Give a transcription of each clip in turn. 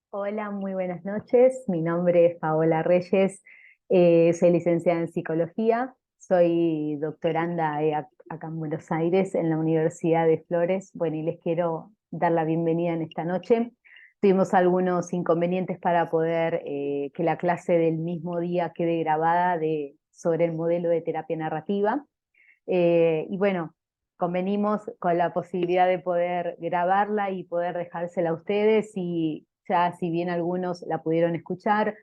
Hola, muy buenas noches. Mi nombre es Paola Reyes, soy licenciada en psicología, soy doctoranda acá en Buenos Aires, en la Universidad de Flores. Bueno, y les quiero dar la bienvenida en esta noche. Tuvimos algunos inconvenientes para poder que la clase del mismo día quede grabada sobre el modelo de terapia narrativa. Y bueno, convenimos con la posibilidad de poder grabarla y poder dejársela a ustedes y ya si bien algunos la pudieron escuchar,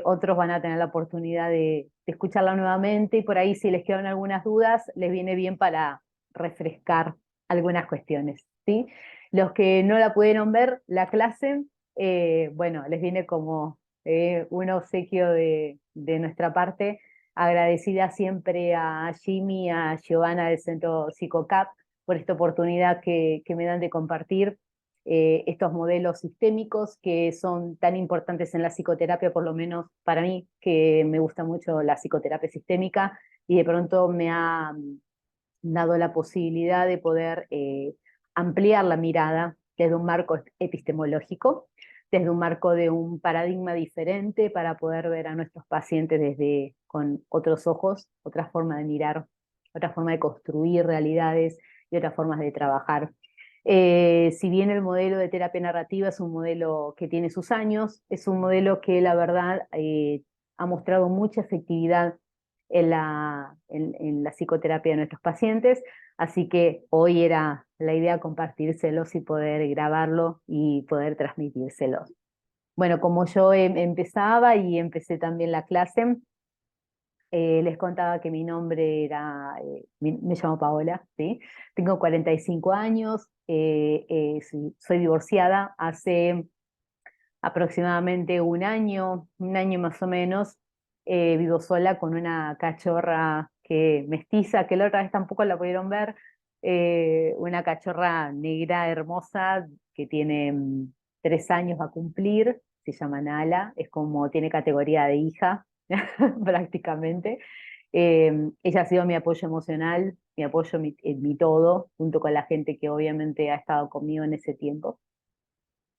otros van a tener la oportunidad de escucharla nuevamente y por ahí si les quedan algunas dudas, les viene bien para refrescar algunas cuestiones, ¿sí? Los que no la pudieron ver, la clase, bueno, les viene como un obsequio de nuestra parte, agradecida siempre a Jimmy, a Giovanna del Centro Psicocap por esta oportunidad que me dan de compartir estos modelos sistémicos que son tan importantes en la psicoterapia, por lo menos para mí, que me gusta mucho la psicoterapia sistémica y de pronto me ha dado la posibilidad de poder ampliar la mirada desde un marco epistemológico, desde un marco de un paradigma diferente para poder ver a nuestros pacientes con otros ojos, otra forma de mirar, otra forma de construir realidades y otras formas de trabajar. Si bien el modelo de terapia narrativa es un modelo que tiene sus años, es un modelo que la verdad ha mostrado mucha efectividad en la psicoterapia de nuestros pacientes, así que hoy era la idea compartírselos y poder grabarlo y poder transmitírselos. Bueno, como yo empezaba y empecé también la clase, les contaba que mi nombre era, me llamo Paola, ¿sí? Tengo 45 años, soy divorciada hace aproximadamente un año más o menos, vivo sola con una cachorra que mestiza, que la otra vez tampoco la pudieron ver, una cachorra negra hermosa que tiene 3 años va a cumplir, se llama Nala, es como tiene categoría de hija prácticamente. Ella ha sido mi apoyo emocional, mi apoyo, mi todo, junto con la gente que obviamente ha estado conmigo en ese tiempo.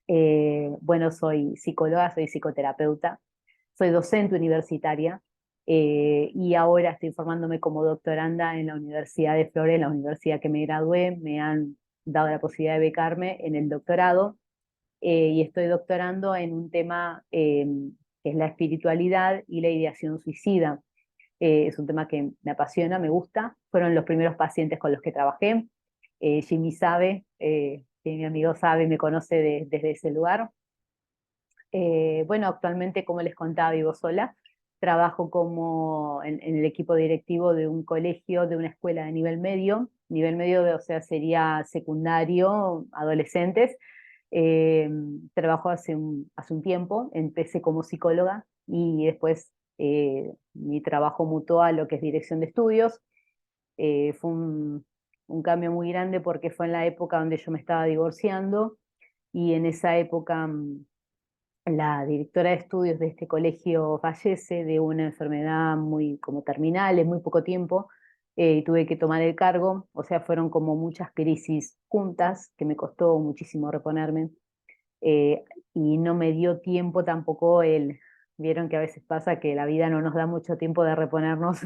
Bueno, soy psicóloga, soy psicoterapeuta, soy docente universitaria y ahora estoy formándome como doctoranda en la Universidad de Flores, la universidad que me gradué, me han dado la posibilidad de becarme en el doctorado y estoy doctorando en un tema que es la espiritualidad y la ideación suicida. Es un tema que me apasiona, me gusta. Fueron los primeros pacientes con los que trabajé. Jimmy sabe, que mi amigo sabe, me conoce desde ese lugar. Bueno, actualmente, como les contaba, vivo sola. Trabajo como en el equipo directivo de un colegio, de una escuela de nivel medio o sea, sería secundario, adolescentes. Trabajo hace un tiempo, empecé como psicóloga y después mi trabajo mutó a lo que es dirección de estudios. Fue un cambio muy grande porque fue en la época donde yo me estaba divorciando y en esa época la directora de estudios de este colegio fallece de una enfermedad muy como terminal, en muy poco tiempo, y tuve que tomar el cargo, o sea, fueron como muchas crisis juntas que me costó muchísimo reponerme, eh, y no me dio tiempo tampoco vieron que a veces pasa que la vida no nos da mucho tiempo de reponernos,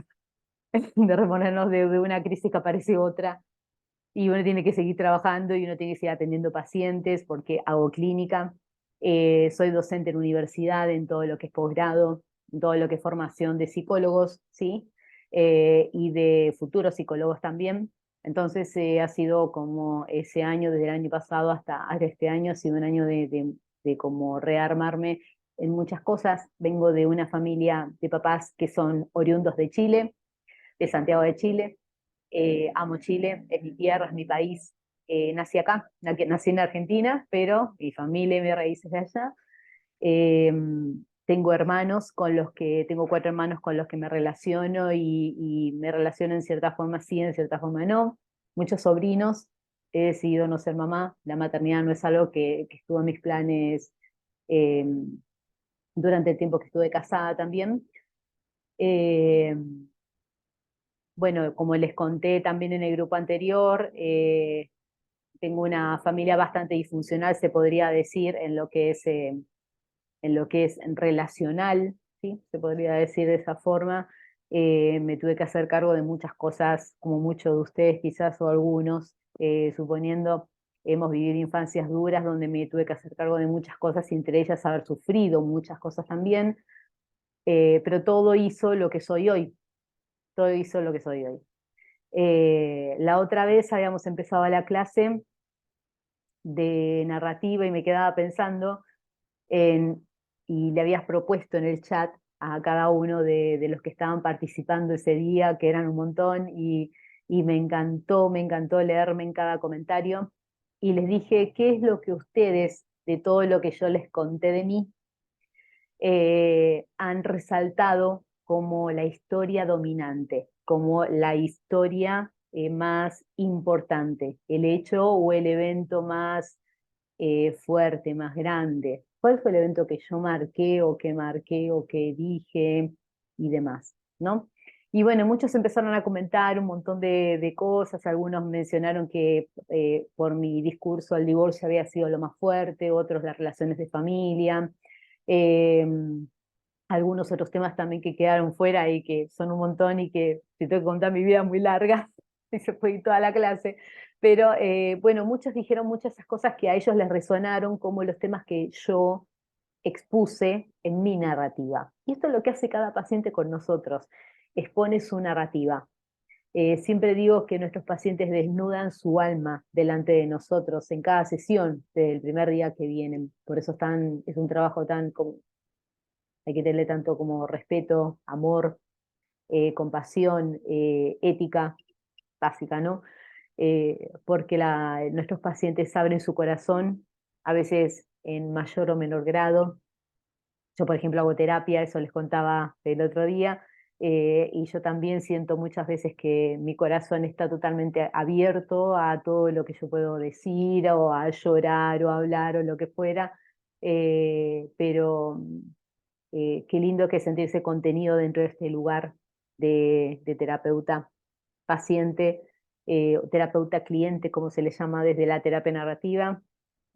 de reponernos de una crisis que aparece otra, y uno tiene que seguir trabajando y uno tiene que seguir atendiendo pacientes porque hago clínica, soy docente en universidad en todo lo que es posgrado, en todo lo que es formación de psicólogos, ¿sí? Y de futuros psicólogos también. Entonces ha sido como ese año, desde el año pasado hasta este año, ha sido un año de como rearmarme en muchas cosas. Vengo de una familia de papás que son oriundos de Chile, de Santiago de Chile. Amo Chile, es mi tierra, es mi país. Nací acá, nací en Argentina, pero mi familia y mis raíces de allá. Eh, tengo hermanos tengo 4 hermanos con los que me relaciono y me relaciono en cierta forma sí, en cierta forma no. Muchos sobrinos, he decidido no ser mamá, la maternidad no es algo que estuvo en mis planes eh, durante el tiempo que estuve casada también. Eh, bueno, como les conté también en el grupo anterior, tengo una familia bastante disfuncional, se podría decir, en lo que es en lo que es relacional, ¿sí? Se podría decir de esa forma. Me tuve que hacer cargo de muchas cosas, como muchos de ustedes quizás o algunos, suponiendo hemos vivido infancias duras donde me tuve que hacer cargo de muchas cosas y entre ellas haber sufrido muchas cosas también, pero todo hizo lo que soy hoy, todo hizo lo que soy hoy. La otra vez habíamos empezado la clase de narrativa y me quedaba pensando en, y le habías propuesto en el chat a cada uno de los que estaban participando ese día, que eran un montón, y me encantó leerme en cada comentario, y les dije, ¿qué es lo que ustedes, de todo lo que yo les conté de mí, han resaltado como la historia dominante, como la historia más importante, el hecho o el evento más fuerte, más grande? ¿Cuál fue el evento que yo marqué o que dije y demás, ¿no? Y bueno, muchos empezaron a comentar un montón de cosas, algunos mencionaron que por mi discurso el divorcio había sido lo más fuerte, otros las relaciones de familia, eh, algunos otros temas también que quedaron fuera y que son un montón y que si tengo que contar mi vida muy larga, y se puede ir toda la clase, pero bueno, muchos dijeron muchas de esas cosas que a ellos les resonaron como los temas que yo expuse en mi narrativa. Y esto es lo que hace cada paciente con nosotros, expone su narrativa. Siempre digo que nuestros pacientes desnudan su alma delante de nosotros en cada sesión del primer día que vienen. Por eso es un trabajo tan, hay que tenerle tanto como respeto, amor, compasión, ética básica, ¿no? Porque nuestros pacientes abren su corazón, a veces en mayor o menor grado. Yo, por ejemplo, hago terapia, eso les contaba el otro día, y yo también siento muchas veces que mi corazón está totalmente abierto a todo lo que yo puedo decir, o a llorar, o a hablar, o lo que fuera, pero qué lindo que es sentirse contenido dentro de este lugar de terapeuta paciente, terapeuta cliente, como se le llama desde la terapia narrativa,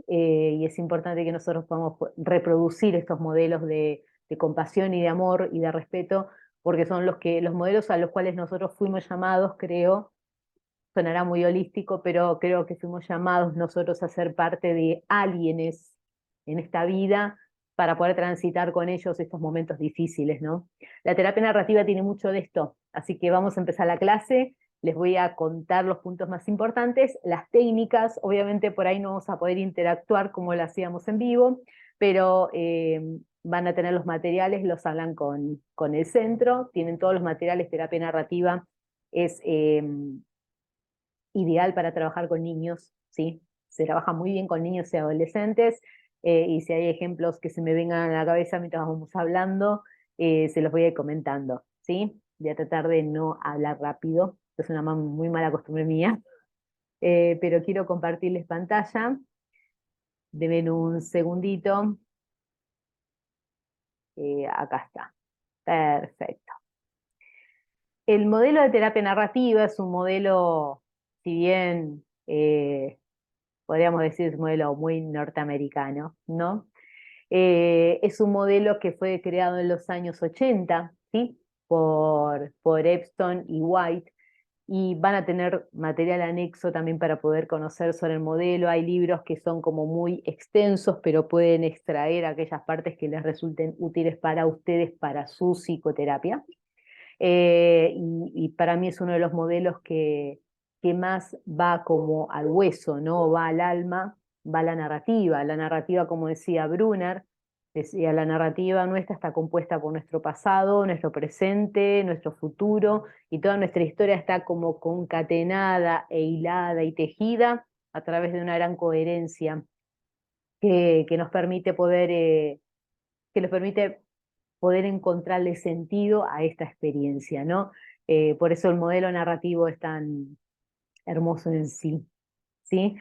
y es importante que nosotros podamos reproducir estos modelos de compasión y de amor y de respeto, porque son los modelos a los cuales nosotros fuimos llamados, creo, sonará muy holístico, pero creo que fuimos llamados nosotros a ser parte de alguienes en esta vida para poder transitar con ellos estos momentos difíciles, ¿no? La terapia narrativa tiene mucho de esto, así que vamos a empezar la clase, les voy a contar los puntos más importantes, las técnicas, obviamente por ahí no vamos a poder interactuar como lo hacíamos en vivo, pero van a tener los materiales, los hablan con el centro, tienen todos los materiales, terapia narrativa es ideal para trabajar con niños, ¿sí? Se trabaja muy bien con niños y adolescentes, y si hay ejemplos que se me vengan a la cabeza mientras vamos hablando, se los voy a ir comentando, ¿sí? Voy a tratar de no hablar rápido, es una muy mala costumbre mía, pero quiero compartirles pantalla. Denme un segundito. Acá está. Perfecto. El modelo de terapia narrativa es un modelo, si bien podríamos decir es un modelo muy norteamericano, ¿no? Es un modelo que fue creado en los años 80, ¿sí? Por Epstein y White, y van a tener material anexo también para poder conocer sobre el modelo. Hay libros que son como muy extensos, pero pueden extraer aquellas partes que les resulten útiles para ustedes, para su psicoterapia. Y para mí es uno de los modelos que más va como al hueso, ¿no? Va al alma, va a la narrativa. La narrativa, como decía Brunner, decía, la narrativa nuestra está compuesta por nuestro pasado, nuestro presente, nuestro futuro, y toda nuestra historia está como concatenada e hilada y tejida a través de una gran coherencia que nos permite que nos permite poder encontrarle sentido a esta experiencia, ¿no? Por eso el modelo narrativo es tan hermoso en sí, ¿sí?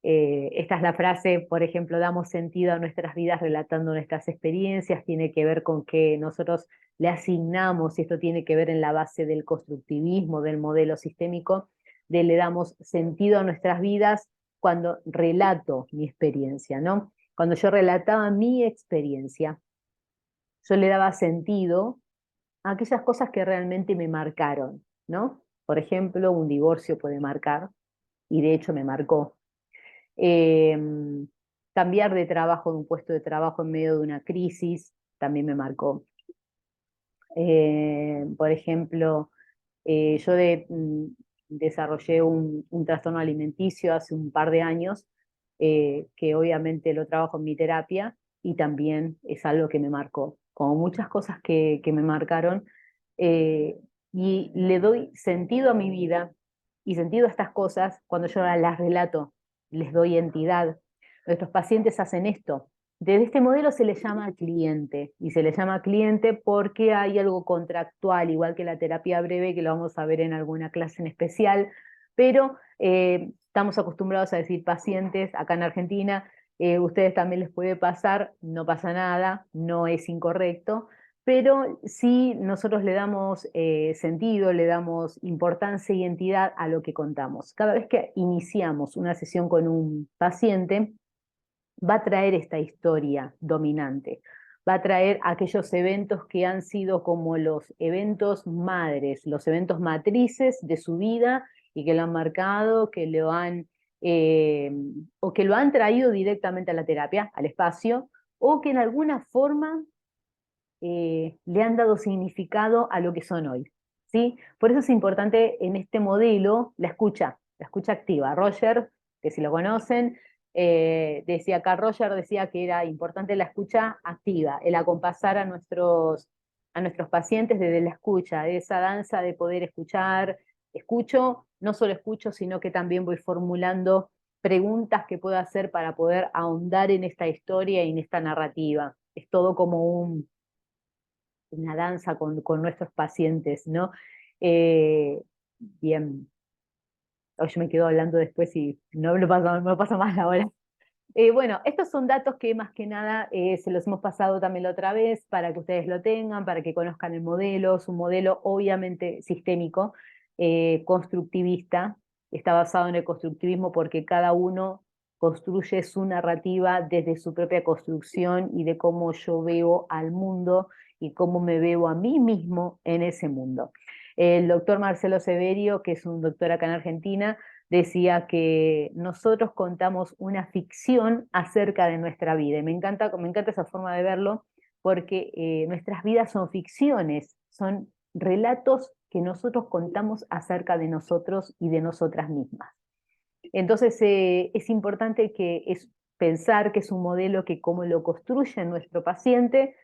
Esta es la frase, por ejemplo, damos sentido a nuestras vidas relatando nuestras experiencias, tiene que ver con que nosotros le asignamos, y esto tiene que ver en la base del constructivismo, del modelo sistémico, le damos sentido a nuestras vidas cuando relato mi experiencia, ¿no? Cuando yo relataba mi experiencia, yo le daba sentido a aquellas cosas que realmente me marcaron, ¿no? Por ejemplo, un divorcio puede marcar, y de hecho me marcó. Eh, Cambiar de trabajo, de un puesto de trabajo en medio de una crisis, también me marcó. Por ejemplo, desarrollé un trastorno alimenticio hace un par de años, que obviamente lo trabajo en mi terapia y también es algo que me marcó, como muchas cosas que me marcaron, eh, y le doy sentido a mi vida y sentido a estas cosas cuando yo las relato, les doy entidad. Nuestros pacientes hacen esto. Desde este modelo se le llama cliente, y se le llama cliente porque hay algo contractual, igual que la terapia breve, que lo vamos a ver en alguna clase en especial, pero estamos acostumbrados a decir pacientes acá en Argentina. Ustedes también les puede pasar, no pasa nada, no es incorrecto, pero sí nosotros le damos sentido, le damos importancia y entidad a lo que contamos. Cada vez que iniciamos una sesión con un paciente, va a traer esta historia dominante, va a traer aquellos eventos que han sido como los eventos madres, los eventos matrices de su vida y que lo han marcado, eh, o que lo han traído directamente a la terapia, al espacio, o que en alguna forma le han dado significado a lo que son hoy, ¿sí? Por eso es importante en este modelo la escucha activa. Roger, que si lo conocen, decía acá, Roger decía que era importante la escucha activa, el acompasar a nuestros pacientes desde la escucha, de esa danza de poder escuchar. Escucho, no solo escucho, sino que también voy formulando preguntas que puedo hacer para poder ahondar en esta historia y en esta narrativa. Es todo como una danza con nuestros pacientes, ¿no? Eh, Bien, hoy yo me quedo hablando después y no me pasa más la hora. Bueno, estos son datos que más que nada se los hemos pasado también la otra vez para que ustedes lo tengan, para que conozcan el modelo. Es un modelo obviamente sistémico, constructivista, está basado en el constructivismo porque cada uno construye su narrativa desde su propia construcción y de cómo yo veo al mundo y cómo me veo a mí mismo en ese mundo. El doctor Marcelo Severio, que es un doctor acá en Argentina, decía que nosotros contamos una ficción acerca de nuestra vida. Y me encanta esa forma de verlo, porque nuestras vidas son ficciones, son relatos que nosotros contamos acerca de nosotros y de nosotras mismas. Entonces es importante pensar que es un modelo que como lo construye nuestro paciente,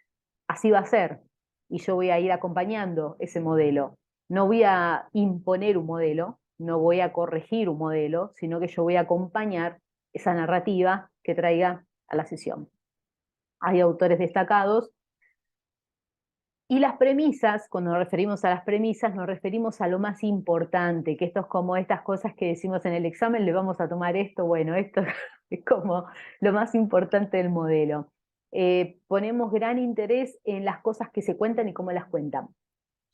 así va a ser. Y yo voy a ir acompañando ese modelo. No voy a imponer un modelo, no voy a corregir un modelo, sino que yo voy a acompañar esa narrativa que traiga a la sesión. Hay autores destacados. Y las premisas, cuando nos referimos a las premisas, nos referimos a lo más importante, que esto es como estas cosas que decimos en el examen, le vamos a tomar esto, bueno, esto es como lo más importante del modelo. Ponemos gran interés en las cosas que se cuentan y cómo las cuentan.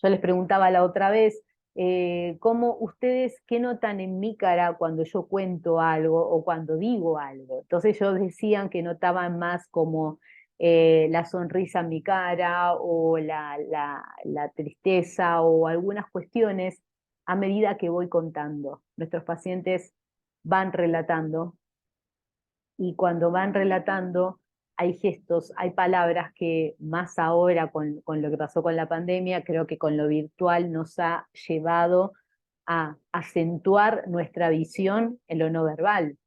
Yo les preguntaba la otra vez, ¿cómo ustedes qué notan en mi cara cuando yo cuento algo o cuando digo algo? Entonces ellos decían que notaban más como la sonrisa en mi cara o la tristeza o algunas cuestiones a medida que voy contando. Nuestros pacientes van relatando y cuando van relatando hay gestos, hay palabras que más ahora con lo que pasó con la pandemia, creo que con lo virtual nos ha llevado a acentuar nuestra visión en lo no verbal,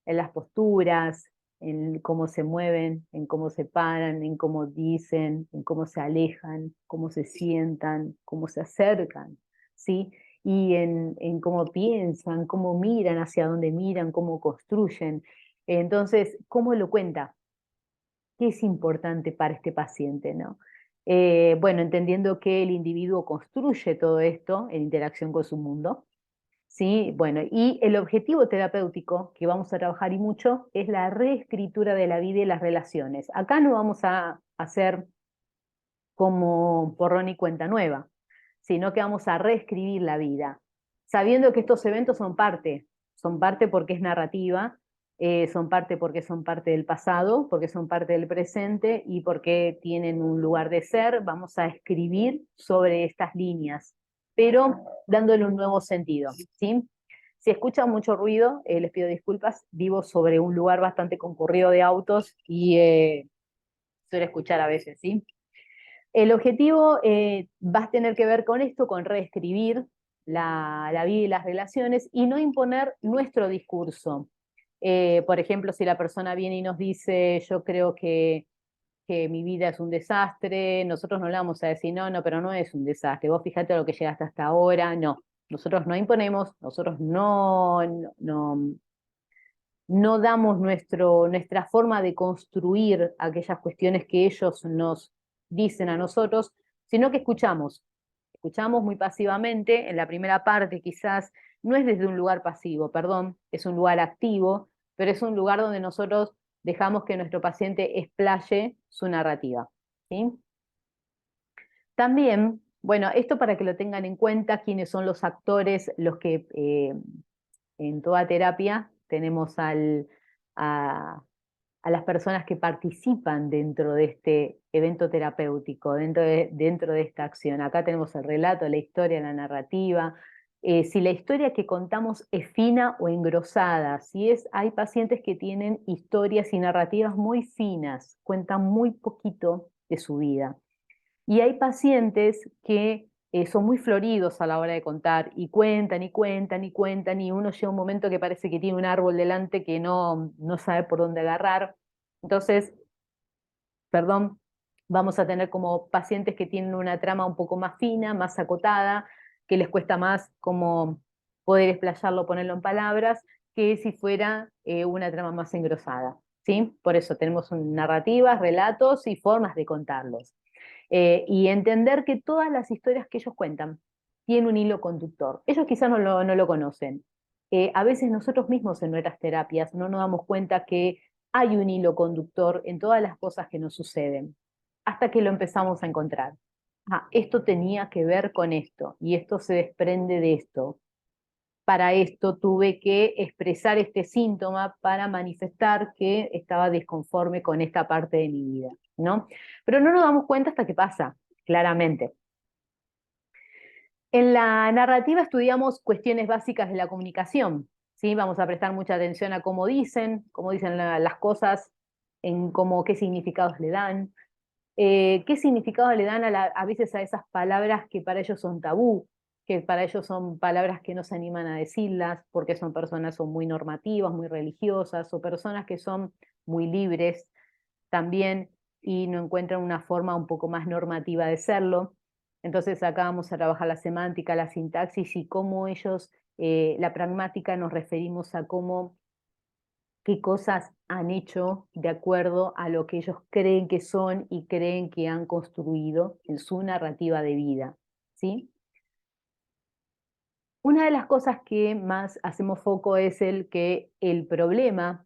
en las posturas, en cómo se mueven, en cómo se paran, en cómo dicen, en cómo se alejan, cómo se sientan, cómo se acercan, ¿sí? Y en cómo piensan, cómo miran, hacia dónde miran, cómo construyen. Entonces, ¿cómo lo cuenta? ¿Qué es importante para este paciente, no? Bueno, entendiendo que el individuo construye todo esto en interacción con su mundo, ¿sí? Bueno, y el objetivo terapéutico que vamos a trabajar y mucho es la reescritura de la vida y las relaciones. Acá no vamos a hacer como borrón y cuenta nueva, sino que vamos a reescribir la vida, sabiendo que estos eventos son parte porque es narrativa, son parte porque son parte del pasado, porque son parte del presente y porque tienen un lugar de ser. Vamos a escribir sobre estas líneas, pero dándole un nuevo sentido, ¿sí? Si escuchan mucho ruido, les pido disculpas, vivo sobre un lugar bastante concurrido de autos y suele escuchar a veces, ¿sí? El objetivo va a tener que ver con esto, con reescribir la vida y las relaciones y no imponer nuestro discurso. Por ejemplo, si la persona viene y nos dice, yo creo que mi vida es un desastre, nosotros no le vamos a decir, no, no, pero no es un desastre, vos fíjate lo que llegaste hasta ahora, no. Nosotros no imponemos, nosotros no damos nuestra forma de construir aquellas cuestiones que ellos nos dicen a nosotros, sino que escuchamos. Escuchamos muy pasivamente, en la primera parte quizás no es desde un lugar pasivo, perdón, es un lugar activo, pero es un lugar donde nosotros dejamos que nuestro paciente explaye su narrativa, ¿sí? También, bueno, esto para que lo tengan en cuenta, quiénes son los actores, los que en toda terapia tenemos a, a las personas que participan dentro de este evento terapéutico, dentro de esta acción. Acá tenemos el relato, la historia, la narrativa. Si la historia que contamos es fina o engrosada, hay pacientes que tienen historias y narrativas muy finas, cuentan muy poquito de su vida. Y hay pacientes que son muy floridos a la hora de contar y cuentan y cuentan y cuentan y uno llega a un momento que parece que tiene un árbol delante que no sabe por dónde agarrar. Entonces, perdón, vamos a tener como pacientes que tienen una trama un poco más fina, más acotada, que les cuesta más como poder explayarlo, ponerlo en palabras, que si fuera una trama más engrosada, ¿sí? Por eso tenemos narrativas, relatos y formas de contarlos. Y entender que todas las historias que ellos cuentan tienen un hilo conductor. Ellos quizás no lo conocen. A veces nosotros mismos en nuestras terapias no nos damos cuenta que hay un hilo conductor en todas las cosas que nos suceden, hasta que lo empezamos a encontrar. Ah, esto tenía que ver con esto, y esto se desprende de esto. Para esto tuve que expresar este síntoma para manifestar que estaba disconforme con esta parte de mi vida, ¿no? Pero no nos damos cuenta hasta que pasa, claramente. En la narrativa estudiamos cuestiones básicas de la comunicación, ¿sí? Vamos a prestar mucha atención a cómo dicen las cosas, en qué significados le dan, qué significado le dan a veces a esas palabras que para ellos son tabú, que para ellos son palabras que no se animan a decirlas, porque son personas son muy normativas, muy religiosas, o personas que son muy libres también y no encuentran una forma un poco más normativa de serlo. Entonces acá vamos a trabajar la semántica, la sintaxis y cómo ellos, la pragmática nos referimos a qué cosas han hecho de acuerdo a lo que ellos creen que son y creen que han construido en su narrativa de vida, ¿sí? Una de las cosas que más hacemos foco es el que el problema,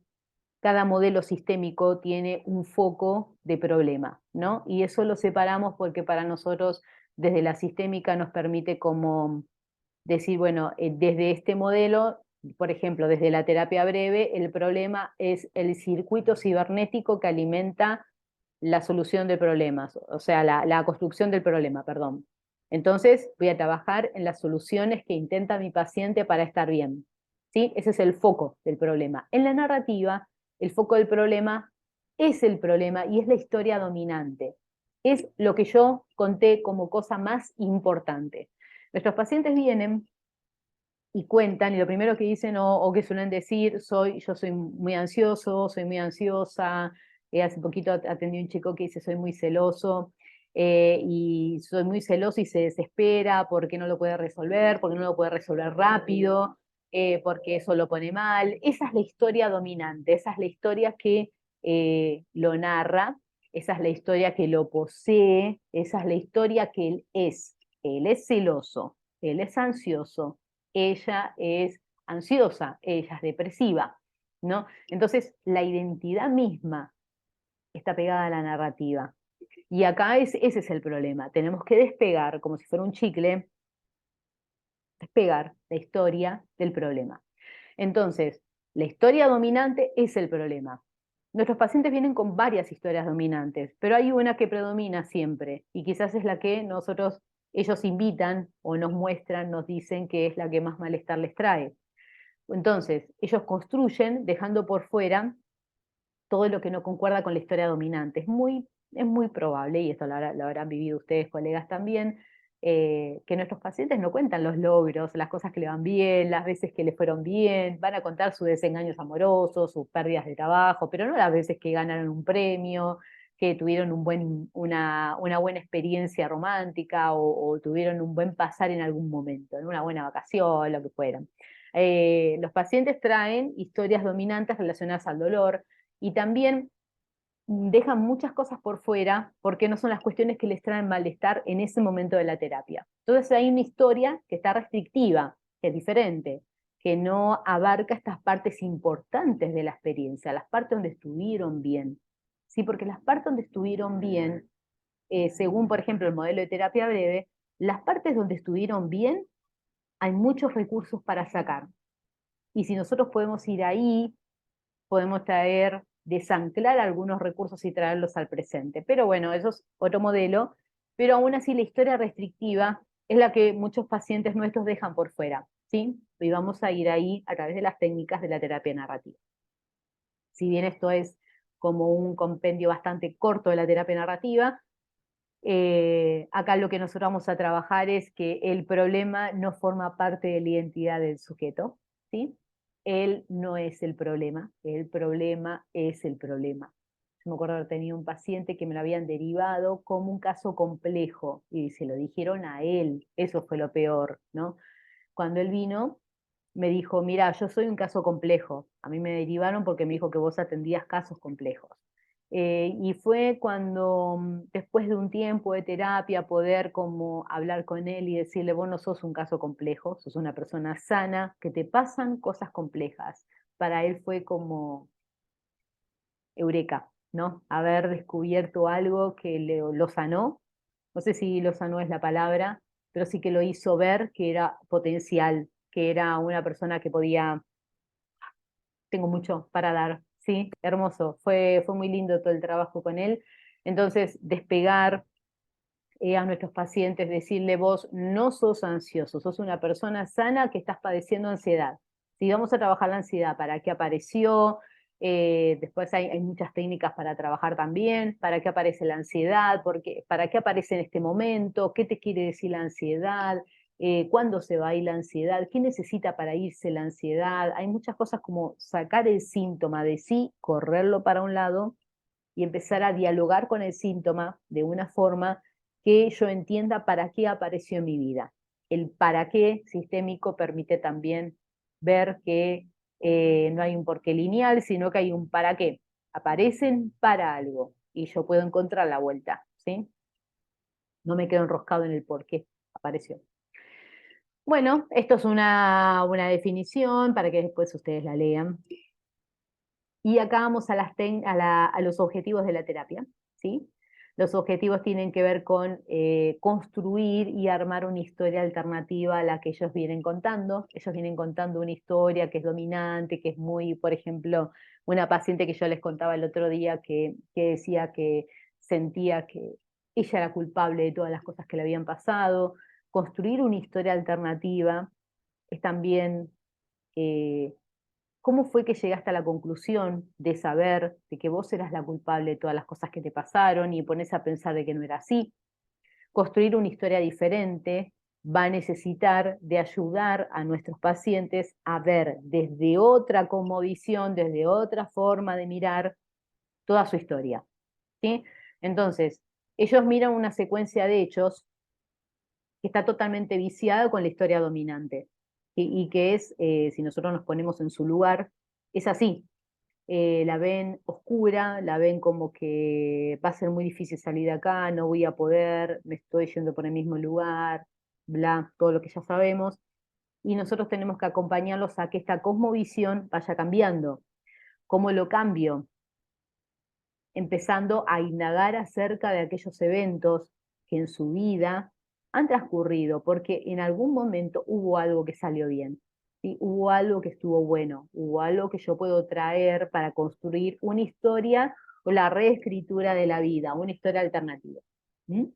cada modelo sistémico tiene un foco de problema, ¿no? Y eso lo separamos porque para nosotros desde la sistémica nos permite como decir, bueno, desde este modelo, por ejemplo, desde la terapia breve, el problema es el circuito cibernético que alimenta la solución de problemas, o sea, la construcción del problema, perdón. Entonces, voy a trabajar en las soluciones que intenta mi paciente para estar bien. ¿Sí? Ese es el foco del problema. En la narrativa, el foco del problema es el problema y es la historia dominante. Es lo que yo conté como cosa más importante. Nuestros pacientes vienen y cuentan, y lo primero que dicen o que suelen decir, yo soy muy ansioso, soy muy ansiosa, hace poquito atendí a un chico que dice, soy muy celoso, y soy muy celoso y se desespera porque no lo puede resolver, porque no lo puede resolver rápido, porque eso lo pone mal. Esa es la historia dominante, esa es la historia que lo narra, esa es la historia que lo posee, esa es la historia que él es. Él es celoso, él es ansioso, ella es ansiosa, ella es depresiva, ¿no? Entonces, la identidad misma está pegada a la narrativa. Y acá ese es el problema. Tenemos que despegar, como si fuera un chicle, despegar la historia del problema. Entonces, La historia dominante es el problema. Nuestros pacientes vienen con varias historias dominantes, pero hay una que predomina siempre y quizás es la que ellos invitan o nos muestran, nos dicen que es la que más malestar les trae. Entonces, ellos construyen dejando por fuera todo lo que no concuerda con la historia dominante. Es muy probable, y esto lo habrán vivido ustedes, colegas, también, que nuestros pacientes no cuentan los logros, las cosas que le van bien, las veces que le fueron bien, van a contar sus desengaños amorosos, sus pérdidas de trabajo, pero no las veces que ganaron un premio, que tuvieron una buena experiencia romántica o tuvieron un buen pasar en algún momento, en una buena vacación, lo que fueran. Los pacientes traen historias dominantes relacionadas al dolor y también dejan muchas cosas por fuera porque no son las cuestiones que les traen malestar en ese momento de la terapia. Entonces hay una historia que está restrictiva, que es diferente, que no abarca estas partes importantes de la experiencia, las partes donde estuvieron bien. Sí, porque las partes donde estuvieron bien, según por ejemplo el modelo de terapia breve, las partes donde estuvieron bien hay muchos recursos para sacar. Y si nosotros podemos ir ahí, podemos desanclar algunos recursos y traerlos al presente. Pero bueno, eso es otro modelo, pero aún así la historia restrictiva es la que muchos pacientes nuestros dejan por fuera, ¿sí? Y vamos a ir ahí a través de las técnicas de la terapia narrativa. Si bien esto es como un compendio bastante corto de la terapia narrativa, acá lo que nosotros vamos a trabajar es que el problema no forma parte de la identidad del sujeto, ¿sí? Él no es el problema es el problema. Yo me acuerdo haber tenido un paciente que me lo habían derivado como un caso complejo y se lo dijeron a él, eso fue lo peor, ¿no? Cuando él vino, me dijo, mira, yo soy un caso complejo, a mí me derivaron porque me dijo que vos atendías casos complejos. Y fue cuando, después de un tiempo de terapia, poder como hablar con él y decirle, vos no sos un caso complejo, sos una persona sana, que te pasan cosas complejas. Para él fue como eureka, ¿no? Haber descubierto algo que lo sanó, no sé si lo sanó es la palabra, pero sí que lo hizo ver que era potencial, que era una persona que podía, tengo mucho para dar, sí, hermoso, fue muy lindo todo el trabajo con él. Entonces, despegar a nuestros pacientes, decirle vos no sos ansioso, sos una persona sana que estás padeciendo ansiedad. Si vamos a trabajar la ansiedad, ¿para qué apareció? Después hay muchas técnicas para trabajar también, ¿para qué aparece la ansiedad? ¿Para qué aparece en este momento? ¿Qué te quiere decir la ansiedad? ¿Cuándo se va a ir la ansiedad? ¿Qué necesita para irse la ansiedad? Hay muchas cosas como sacar el síntoma de sí, correrlo para un lado y empezar a dialogar con el síntoma de una forma que yo entienda para qué apareció en mi vida. El para qué sistémico permite también ver que no hay un porqué lineal, sino que hay un para qué. Aparecen para algo y yo puedo encontrar la vuelta, ¿sí? No me quedo enroscado en el por qué apareció. Bueno, esto es una definición para que después ustedes la lean. Y acá vamos a los objetivos de la terapia, ¿sí? Los objetivos tienen que ver con construir y armar una historia alternativa a la que ellos vienen contando. Ellos vienen contando una historia que es dominante, que es muy, por ejemplo, una paciente que yo les contaba el otro día que decía que sentía que ella era culpable de todas las cosas que le habían pasado. Construir una historia alternativa es también ¿cómo fue que llegaste a la conclusión de saber de que vos eras la culpable de todas las cosas que te pasaron y pones a pensar de que no era así? Construir una historia diferente va a necesitar de ayudar a nuestros pacientes a ver desde otra cosmovisión, desde otra forma de mirar toda su historia, ¿sí? Entonces, ellos miran una secuencia de hechos que está totalmente viciada con la historia dominante y que es, si nosotros nos ponemos en su lugar, es así. La ven oscura, la ven como que va a ser muy difícil salir de acá, no voy a poder, me estoy yendo por el mismo lugar, bla, todo lo que ya sabemos, y nosotros tenemos que acompañarlos a que esta cosmovisión vaya cambiando. ¿Cómo lo cambio? Empezando a indagar acerca de aquellos eventos que en su vida han transcurrido, porque en algún momento hubo algo que salió bien. ¿sí? Hubo algo que estuvo bueno, hubo algo que yo puedo traer para construir una historia o la reescritura de la vida, una historia alternativa. ¿Mm?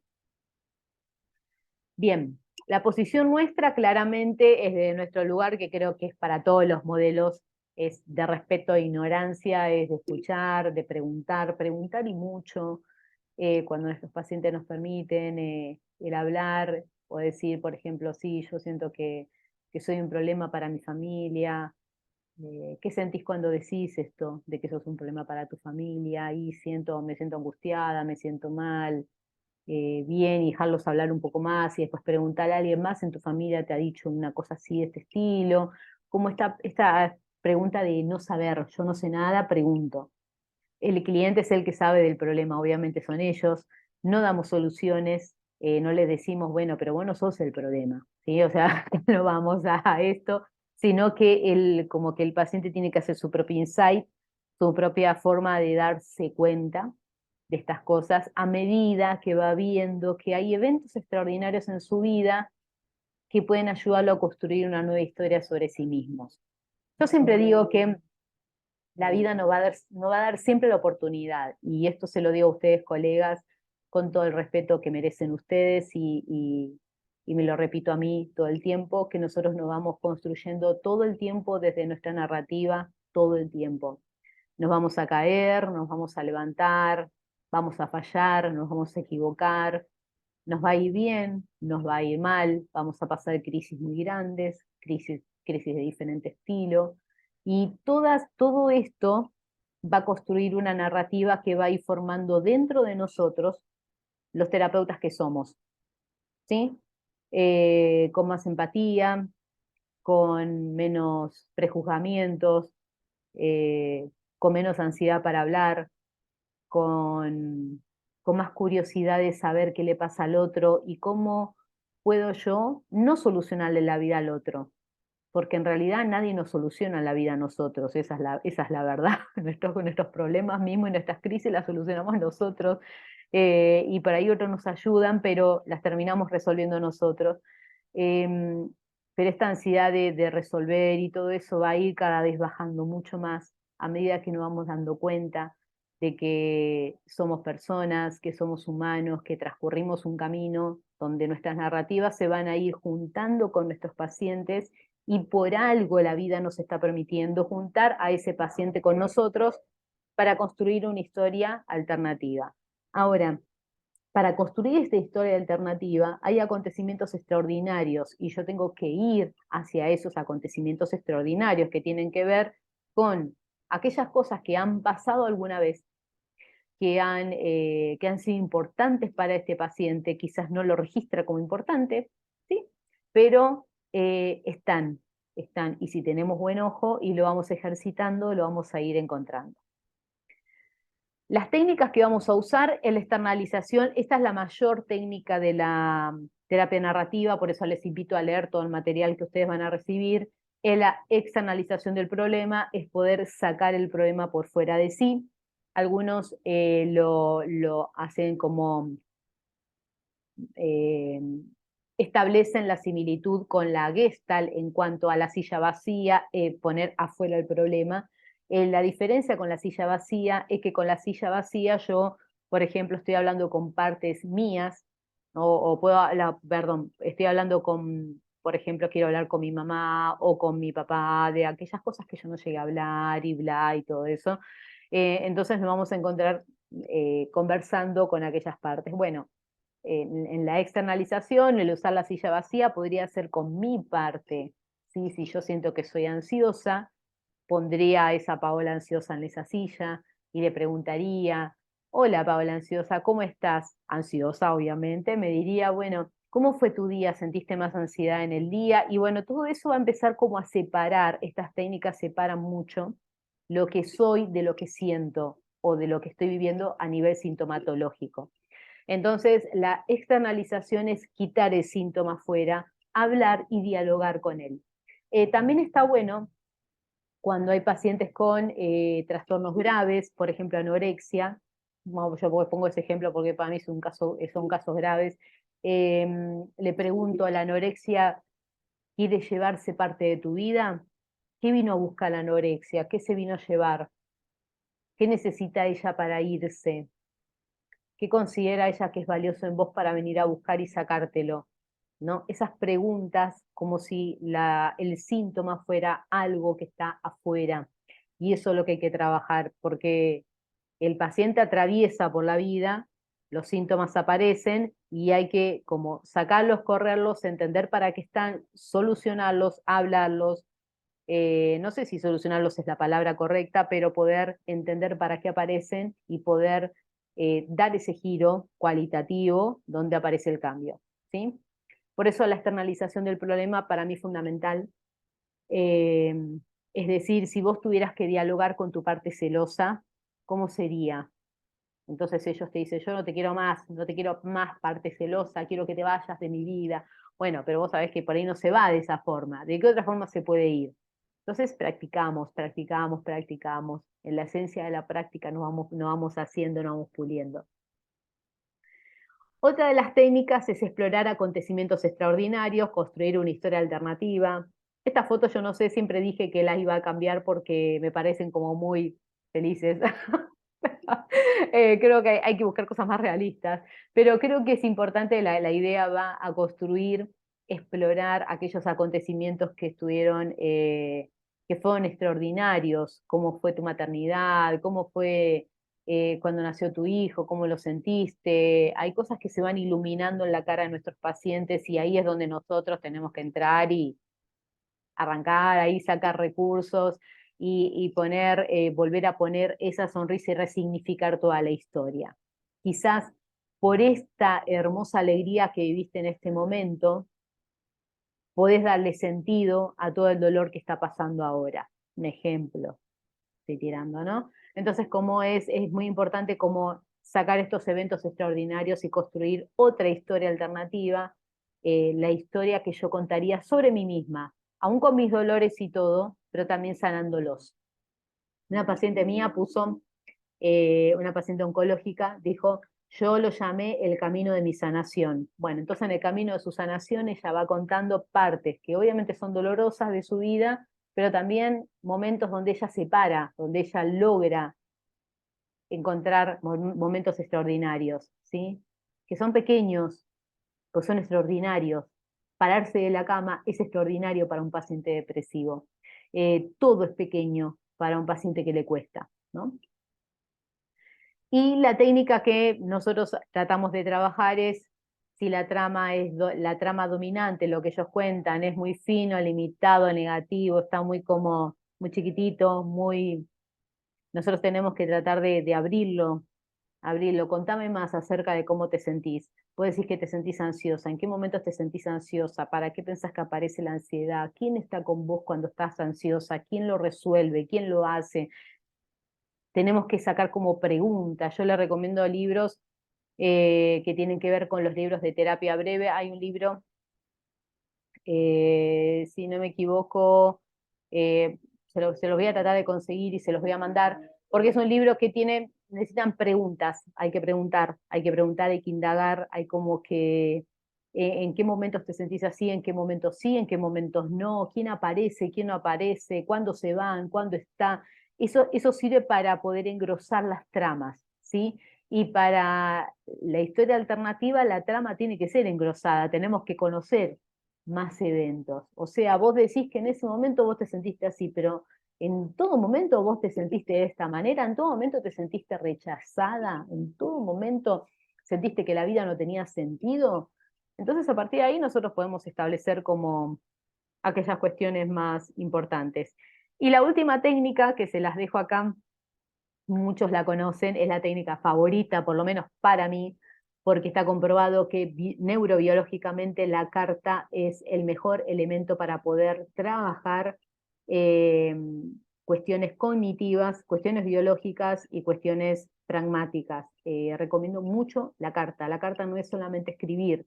Bien, la posición nuestra claramente es de nuestro lugar, que creo que es para todos los modelos, es de respeto e ignorancia, es de escuchar, de preguntar, preguntar y mucho, cuando nuestros pacientes nos permiten el hablar o decir, por ejemplo, sí, yo siento que soy un problema para mi familia. ¿Qué sentís cuando decís esto, de que sos un problema para tu familia? Y me siento angustiada, me siento mal, bien, y dejarlos hablar un poco más, y después preguntar a alguien más en tu familia te ha dicho una cosa así de este estilo. Como esta pregunta de no saber, yo no sé nada, pregunto. El cliente es el que sabe del problema, obviamente son ellos. No damos soluciones, no les decimos, bueno, pero vos no sos el problema, ¿sí? O sea, no vamos a esto, sino que como que el paciente tiene que hacer su propio insight, su propia forma de darse cuenta de estas cosas a medida que va viendo que hay eventos extraordinarios en su vida que pueden ayudarlo a construir una nueva historia sobre sí mismos. Yo siempre digo que la vida no va a dar siempre la oportunidad, y esto se lo digo a ustedes, colegas, con todo el respeto que merecen ustedes, y me lo repito a mí todo el tiempo, que nosotros nos vamos construyendo todo el tiempo desde nuestra narrativa, todo el tiempo. Nos vamos a caer, nos vamos a levantar, vamos a fallar, nos vamos a equivocar, nos va a ir bien, nos va a ir mal, vamos a pasar crisis muy grandes, crisis de diferente estilo, y todo esto va a construir una narrativa que va a ir formando dentro de nosotros los terapeutas que somos, ¿sí? Con más empatía, con menos prejuzgamientos, con menos ansiedad para hablar, con, con más curiosidad de saber qué le pasa al otro y cómo puedo yo no solucionarle la vida al otro, porque en realidad nadie nos soluciona la vida a nosotros, esa es la verdad. Nuestros problemas mismos y nuestras crisis las solucionamos nosotros, y por ahí otros nos ayudan, pero las terminamos resolviendo nosotros. Em, pero esta ansiedad de resolver y todo eso va a ir cada vez bajando mucho más a medida que nos vamos dando cuenta de que somos personas, que somos humanos, que transcurrimos un camino donde nuestras narrativas se van a ir juntando con nuestros pacientes, y por algo la vida nos está permitiendo juntar a ese paciente con nosotros para construir una historia alternativa. Ahora, para construir esta historia alternativa hay acontecimientos extraordinarios, y yo tengo que ir hacia esos acontecimientos extraordinarios que tienen que ver con aquellas cosas que han pasado alguna vez, que han sido importantes para este paciente, quizás no lo registra como importante, ¿sí? Pero están, y si tenemos buen ojo y lo vamos ejercitando, lo vamos a ir encontrando. Las técnicas que vamos a usar en la externalización, esta es la mayor técnica de la terapia narrativa, por eso les invito a leer todo el material que ustedes van a recibir. En la externalización del problema es poder sacar el problema por fuera de sí. Algunos lo hacen como eh, establecen la similitud con la Gestalt en cuanto a la silla vacía, poner afuera el problema. La diferencia con la silla vacía es que con la silla vacía yo, por ejemplo, estoy hablando con partes mías, o puedo hablar, perdón, estoy hablando con, por ejemplo, quiero hablar con mi mamá o con mi papá de aquellas cosas que yo no llegué a hablar y bla y todo eso. Entonces nos vamos a encontrar conversando con aquellas partes. Bueno, en la externalización, el usar la silla vacía podría ser con mi parte, ¿sí? Si yo siento que soy ansiosa, pondría a esa Paola ansiosa en esa silla y le preguntaría, hola Paola ansiosa, ¿cómo estás? Ansiosa, obviamente, me diría, bueno, ¿cómo fue tu día? ¿Sentiste más ansiedad en el día? Y bueno, todo eso va a empezar como a separar, estas técnicas separan mucho lo que soy de lo que siento o de lo que estoy viviendo a nivel sintomatológico. Entonces, la externalización es quitar el síntoma afuera, hablar y dialogar con él. También está bueno cuando hay pacientes con trastornos graves, por ejemplo anorexia. Yo pongo ese ejemplo porque para mí son casos graves. Le pregunto a la anorexia, quiere llevarse parte de tu vida, ¿qué vino a buscar la anorexia? ¿Qué se vino a llevar? ¿Qué necesita ella para irse? ¿Qué considera ella que es valioso en vos para venir a buscar y sacártelo? ¿No? Esas preguntas como si el síntoma fuera algo que está afuera. Y eso es lo que hay que trabajar, porque el paciente atraviesa por la vida, los síntomas aparecen y hay que como sacarlos, correrlos, entender para qué están, solucionarlos, hablarlos. No sé si solucionarlos es la palabra correcta, pero poder entender para qué aparecen y poder dar ese giro cualitativo donde aparece el cambio, ¿sí? Por eso la externalización del problema para mí es fundamental. Eh, es decir, si vos tuvieras que dialogar con tu parte celosa, ¿cómo sería? Entonces ellos te dicen, yo no te quiero más, no te quiero más parte celosa, quiero que te vayas de mi vida. Bueno, pero vos sabés que por ahí no se va de esa forma. ¿De qué otra forma se puede ir? Entonces practicamos, practicamos, practicamos. En la esencia de la práctica nos vamos haciendo, nos vamos puliendo. Otra de las técnicas es explorar acontecimientos extraordinarios, construir una historia alternativa. Estas fotos yo no sé, siempre dije que las iba a cambiar porque me parecen como muy felices. Creo que hay que buscar cosas más realistas, pero creo que es importante, la idea va a construir, explorar aquellos acontecimientos que estuvieron, que fueron extraordinarios, cómo fue tu maternidad, cómo fue cuando nació tu hijo, cómo lo sentiste. Hay cosas que se van iluminando en la cara de nuestros pacientes y ahí es donde nosotros tenemos que entrar y arrancar, ahí sacar recursos y poner, volver a poner esa sonrisa y resignificar toda la historia. Quizás por esta hermosa alegría que viviste en este momento, podés darle sentido a todo el dolor que está pasando ahora. Un ejemplo, estoy tirando, ¿no? Entonces, como es muy importante como sacar estos eventos extraordinarios y construir otra historia alternativa, la historia que yo contaría sobre mí misma, aún con mis dolores y todo, pero también sanándolos. Una paciente mía puso, una paciente oncológica, dijo, yo lo llamé el camino de mi sanación. Bueno, entonces en el camino de su sanación ella va contando partes que obviamente son dolorosas de su vida, pero también momentos donde ella se para, donde ella logra encontrar momentos extraordinarios, ¿sí? Que son pequeños, pues son extraordinarios. Pararse de la cama es extraordinario para un paciente depresivo. Todo es pequeño para un paciente que le cuesta, ¿no? Y la técnica que nosotros tratamos de trabajar es, si la trama es la trama dominante, lo que ellos cuentan es muy fino, limitado, negativo, está muy como, muy chiquitito, muy... Nosotros tenemos que tratar de abrirlo, abrirlo. Contame más acerca de cómo te sentís. Vos decís que te sentís ansiosa. ¿En qué momentos te sentís ansiosa? ¿Para qué pensás que aparece la ansiedad? ¿Quién está con vos cuando estás ansiosa? ¿Quién lo resuelve? ¿Quién lo hace? Tenemos que sacar como preguntas. Yo le recomiendo libros que tienen que ver con los libros de terapia breve. Hay un libro, si no me equivoco, eh, se los voy a tratar de conseguir y se los voy a mandar, porque es un libro que tiene, necesitan preguntas, hay que preguntar, hay que indagar, hay como que en qué momentos te sentís así, en qué momentos sí, en qué momentos no, quién aparece, quién no aparece, cuándo se van, cuándo está. Eso sirve para poder engrosar las tramas, ¿sí? Y para la historia alternativa, la trama tiene que ser engrosada, tenemos que conocer más eventos. O sea, vos decís que en ese momento vos te sentiste así, pero en todo momento vos te sentiste de esta manera, en todo momento te sentiste rechazada, en todo momento sentiste que la vida no tenía sentido. Entonces, a partir de ahí nosotros podemos establecer como aquellas cuestiones más importantes. Y la última técnica, que se las dejo acá, muchos la conocen, es la técnica favorita, por lo menos para mí, porque está comprobado que neurobiológicamente la carta es el mejor elemento para poder trabajar eh, cuestiones cognitivas, cuestiones biológicas y cuestiones pragmáticas. Recomiendo mucho la carta. La carta no es solamente escribir,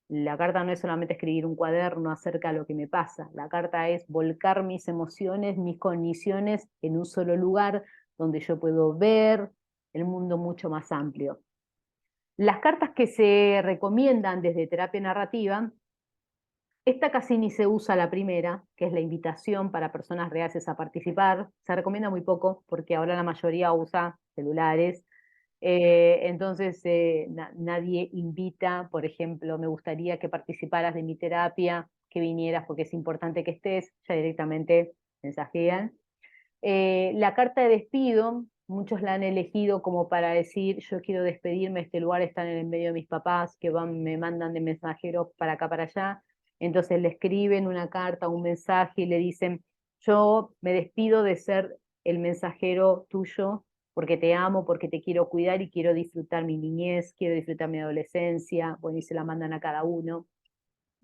la carta no es solamente escribir un cuaderno acerca de lo que me pasa, la carta es volcar mis emociones, mis cogniciones en un solo lugar donde yo puedo ver el mundo mucho más amplio. Las cartas que se recomiendan desde terapia narrativa Esta casi ni se usa la primera, que es la invitación para personas reacias a participar. Se recomienda muy poco porque ahora la mayoría usa celulares. Entonces, nadie invita, por ejemplo, me gustaría que participaras de mi terapia, que vinieras porque es importante que estés, ya directamente mensajean. La carta de despido, muchos la han elegido como para decir, yo quiero despedirme, este lugar está en el medio de mis papás, que van, me mandan de mensajeros para acá, para allá. Entonces le escriben una carta, un mensaje y le dicen, yo me despido de ser el mensajero tuyo porque te amo, porque te quiero cuidar y quiero disfrutar mi niñez, quiero disfrutar mi adolescencia. Bueno, y se la mandan a cada uno.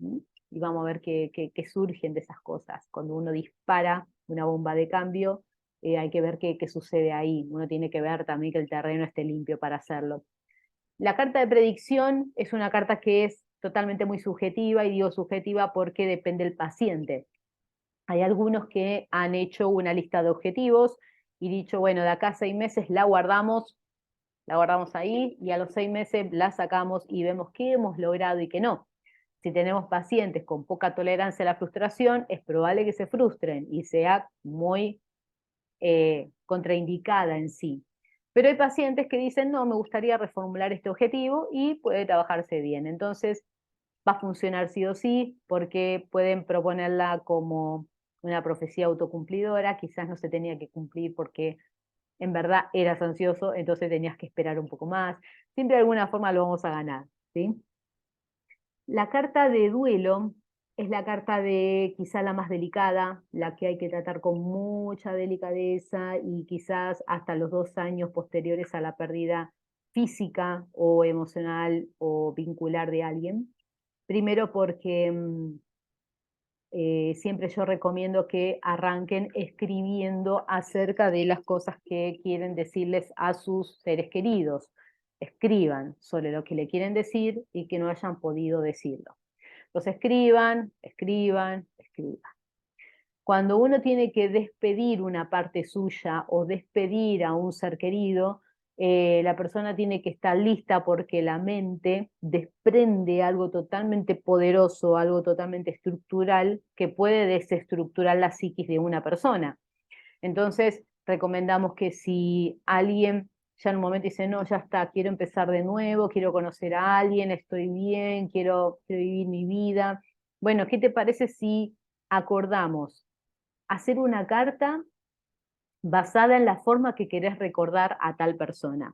¿Mm? Y vamos a ver qué surgen de esas cosas. Cuando uno dispara una bomba de cambio, hay que ver qué sucede ahí. Uno tiene que ver también que el terreno esté limpio para hacerlo. La carta de predicción es una carta que es totalmente muy subjetiva, y digo subjetiva porque depende del paciente. Hay algunos que han hecho una lista de objetivos y dicho, bueno, de acá a 6 meses la guardamos ahí y a los 6 meses la sacamos y vemos qué hemos logrado y qué no. Si tenemos pacientes con poca tolerancia a la frustración, es probable que se frustren y sea muy contraindicada en sí. Pero hay pacientes que dicen, no, me gustaría reformular este objetivo y puede trabajarse bien. Entonces, va a funcionar sí o sí, porque pueden proponerla como una profecía autocumplidora, quizás no se tenía que cumplir porque en verdad eras ansioso, entonces tenías que esperar un poco más. Siempre de alguna forma lo vamos a ganar, ¿sí? La carta de duelo es la carta de quizá la más delicada, la que hay que tratar con mucha delicadeza y quizás hasta los 2 años posteriores a la pérdida física o emocional o vincular de alguien. Primero porque siempre yo recomiendo que arranquen escribiendo acerca de las cosas que quieren decirles a sus seres queridos. Escriban sobre lo que le quieren decir y que no hayan podido decirlo. Entonces escriban, escriban, escriban. Cuando uno tiene que despedir una parte suya o despedir a un ser querido, la persona tiene que estar lista porque la mente desprende algo totalmente poderoso, algo totalmente estructural que puede desestructurar la psiquis de una persona. Entonces, recomendamos que si alguien ya en un momento dice, no, ya está, quiero empezar de nuevo, quiero conocer a alguien, estoy bien, quiero vivir mi vida. Bueno, ¿qué te parece si acordamos hacer una carta basada en la forma que querés recordar a tal persona?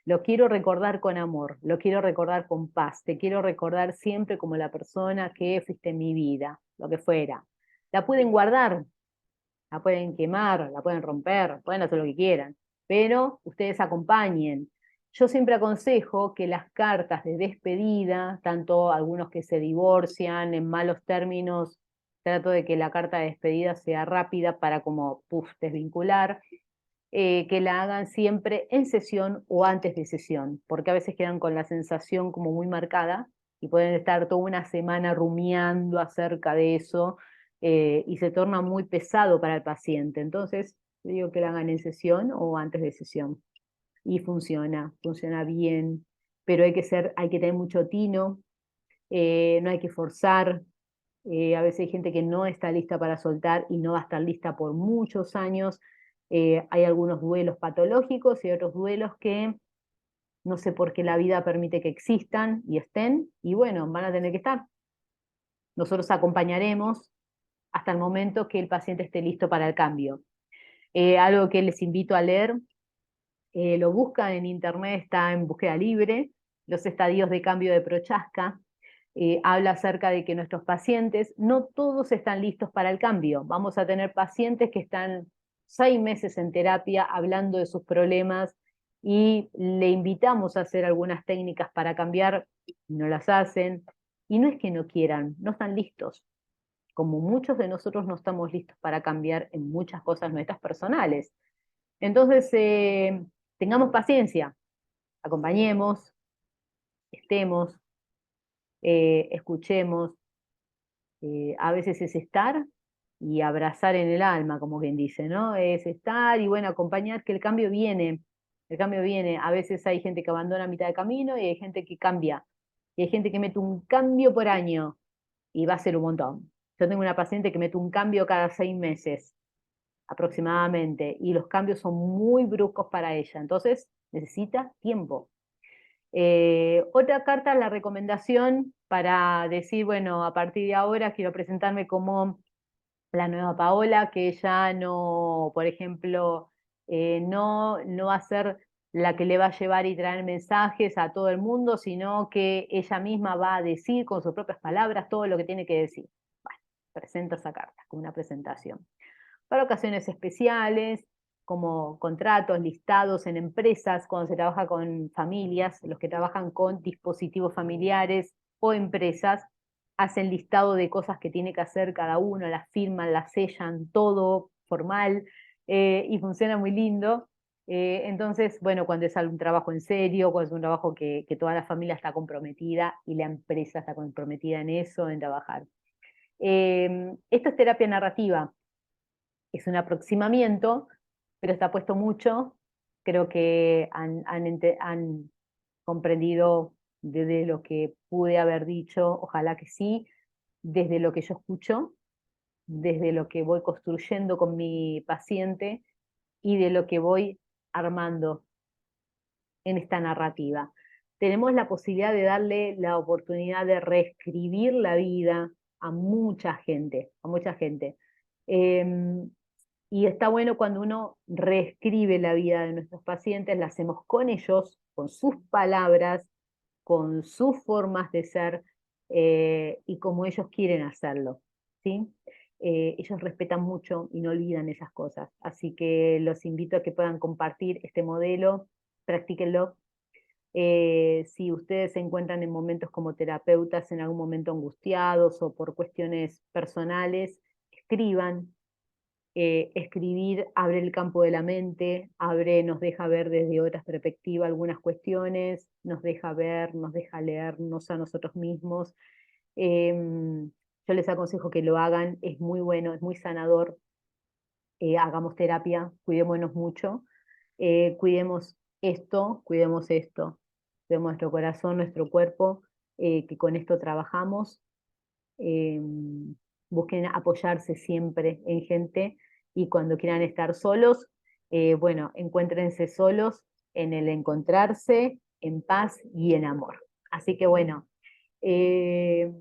Lo quiero recordar con amor, lo quiero recordar con paz, te quiero recordar siempre como la persona que fuiste en mi vida, lo que fuera. La pueden guardar, la pueden quemar, la pueden romper, pueden hacer lo que quieran, pero ustedes acompañen. Yo siempre aconsejo que las cartas de despedida, tanto algunos que se divorcian en malos términos, trato de que la carta de despedida sea rápida para como desvincular, que la hagan siempre en sesión o antes de sesión, porque a veces quedan con la sensación como muy marcada y pueden estar toda una semana rumiando acerca de eso, y se torna muy pesado para el paciente. Entonces, digo que la hagan en sesión o antes de sesión. Y funciona bien, pero hay que tener mucho tino, no hay que forzar. A veces hay gente que no está lista para soltar y no va a estar lista por muchos años. Hay algunos duelos patológicos y otros duelos que no sé por qué la vida permite que existan y estén, y bueno, van a tener que estar. Nosotros acompañaremos hasta el momento que el paciente esté listo para el cambio. Algo que les invito a leer, lo buscan en internet, está en búsqueda libre, Los estadios de cambio de Prochaska. Habla acerca de que nuestros pacientes, no todos están listos para el cambio. Vamos a tener pacientes que están 6 meses en terapia hablando de sus problemas y le invitamos a hacer algunas técnicas para cambiar, no las hacen. Y no es que no quieran, no están listos. Como muchos de nosotros no estamos listos para cambiar en muchas cosas nuestras personales. Entonces, tengamos paciencia, acompañemos, estemos, escuchemos. A veces es estar y abrazar en el alma, como quien dice, ¿no? Es estar y bueno, acompañar que el cambio viene. El cambio viene. A veces hay gente que abandona a mitad de camino y hay gente que cambia. Y hay gente que mete un cambio por año. y va a ser un montón. Yo tengo una paciente que mete un cambio cada 6 meses aproximadamente, y los cambios son muy bruscos para ella, entonces necesita tiempo. Otra carta, la recomendación para decir, bueno, a partir de ahora quiero presentarme como la nueva Paola, que ella no, por ejemplo, no va a ser la que le va a llevar y traer mensajes a todo el mundo, sino que ella misma va a decir con sus propias palabras todo lo que tiene que decir. Bueno, presenta esa carta como una presentación. Para ocasiones especiales, como contratos, listados en empresas, cuando se trabaja con familias, los que trabajan con dispositivos familiares o empresas, hacen listado de cosas que tiene que hacer cada uno, las firman, las sellan, todo formal, y funciona muy lindo. Entonces, bueno, cuando es algún trabajo en serio, cuando es un trabajo que toda la familia está comprometida y la empresa está comprometida en eso, en trabajar. Esto es terapia narrativa, es un aproximamiento, pero está puesto mucho. Creo que han comprendido desde lo que pude haber dicho, ojalá que sí, desde lo que yo escucho, desde lo que voy construyendo con mi paciente y de lo que voy armando en esta narrativa. Tenemos la posibilidad de darle la oportunidad de reescribir la vida a mucha gente, a mucha gente. Em, y está bueno cuando uno reescribe la vida de nuestros pacientes, la hacemos con ellos, con sus palabras, con sus formas de ser, y como ellos quieren hacerlo, ¿sí? Ellos respetan mucho y no olvidan esas cosas. Así que los invito a que puedan compartir este modelo, practíquenlo. Si ustedes se encuentran en momentos como terapeutas, en algún momento angustiados o por cuestiones personales, escriban. Escribir abre el campo de la mente, nos deja ver desde otras perspectivas algunas cuestiones, nos deja ver, nos deja leernos a nosotros mismos. Yo les aconsejo que lo hagan, es muy bueno, es muy sanador. Hagamos terapia, cuidémonos mucho, cuidemos esto, cuidemos nuestro corazón, nuestro cuerpo, que con esto trabajamos. eh, Busquen apoyarse siempre en gente, y cuando quieran estar solos, bueno, encuéntrense solos en el encontrarse en paz y en amor. Así que bueno, eh,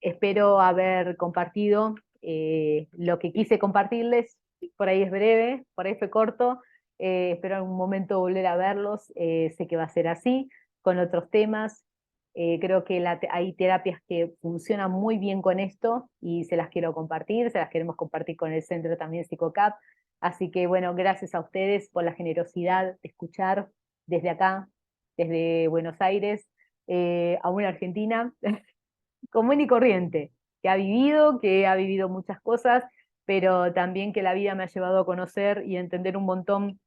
espero haber compartido lo que quise compartirles. Por ahí es breve, por ahí fue corto. Espero en algún momento volver a verlos. Sé que va a ser así, con otros temas. Creo que hay terapias que funcionan muy bien con esto y se las quiero compartir, se las queremos compartir con el centro también PsicoCap. Así que bueno, gracias a ustedes por la generosidad de escuchar desde acá, desde Buenos Aires, a una Argentina común y corriente, que ha vivido muchas cosas, pero también que la vida me ha llevado a conocer y a entender un montón,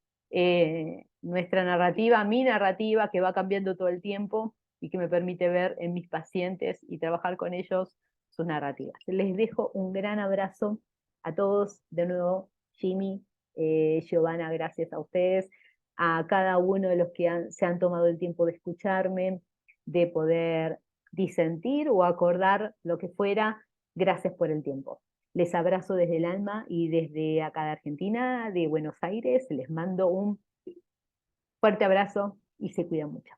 nuestra narrativa, mi narrativa, que va cambiando todo el tiempo y que me permite ver en mis pacientes y trabajar con ellos sus narrativas. Les dejo un gran abrazo a todos, de nuevo, Jimmy, Giovanna, gracias a ustedes, a cada uno de los que se han tomado el tiempo de escucharme, de poder disentir o acordar lo que fuera. Gracias por el tiempo. Les abrazo desde el alma y desde acá de Argentina, de Buenos Aires, les mando un fuerte abrazo y se cuidan mucho.